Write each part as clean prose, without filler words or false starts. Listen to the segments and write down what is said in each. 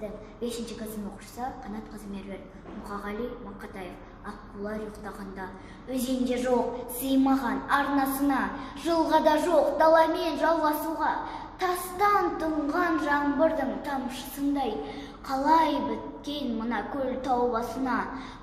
мектептің 5-ші классын оқушысы Қанат Қызмербек, Мұқағали Мақатаев. Аққулар ұйықтағанда, өзенде жоқ сыймаған арнасына, жылға да жоқ даламен жалғасуға, тастан тұнған жаңбырдың тамшысындай, қалай біткен мына көл тау басына,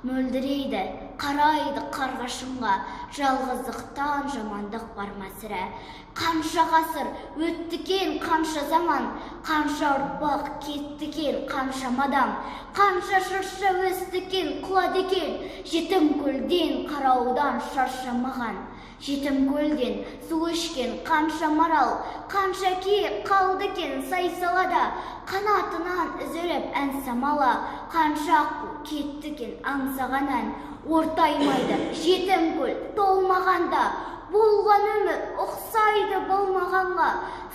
мөлдірейді, қарайды қарғашынға, жалғыздықтан жамандық бар ма сірә. Қанша ғасыр өттікен, қанша заман, қанша ұрпақ кеттікен, қанша мадам, қанша шырша өстікен, құлады екен, жетім көлден қараудан шаршамаған, жетім көлден су ішкен қанша марал, қанша киік қалды екен сай-салада, қанатынан үзіліп ән самала, қанша аққу кетті екен аңсаған ән, ортаймайды жетім көл толмағанда, болған өмір ұқсайды болмағанға,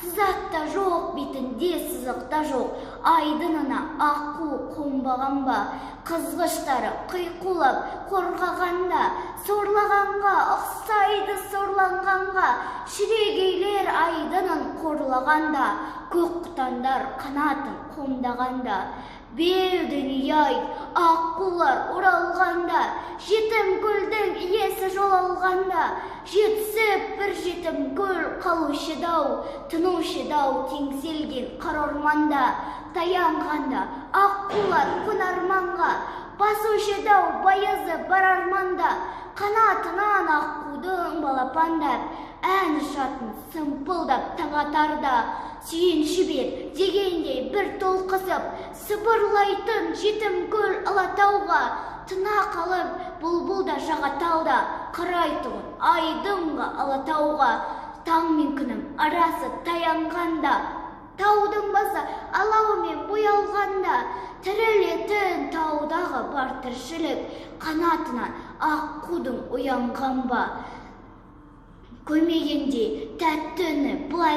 сызатта жоқ бетінде сызықта жоқ, айдынына аққу қонбаған ба, қызғыштары қиқулап қорғағанда, сорлағанға ұқсайды сорланғанға, шірегейлер айдынын қорлағанда, көк құтандар қанатын қомдағанда, беу дүние-ай аққулар оралғанда, жетім көлдің иесі жол алғанда, жетісіп бір жетім көл қалушы дау, тынушы дау теңселген қар орманда, таянғанда аққулар күн арманға, басушы дау баязы бар арманда, қанатынан аққудың балапандап, ән ұшатын сымпылдап таң атарда, сүйінші бер дегендей бір толқысып, сыбырлайтын жетім көл алатауға, тына қалып бұлбұл да жағатауда, қарайтұғын айдынға алатауға, таң мен күнім арасы таянғанда, таудың басы алаумен боялғанда, тірілетін таудағы бар тіршілік, қанатынан аққудың оянған ба, көрмегенде тәтті үні бұлай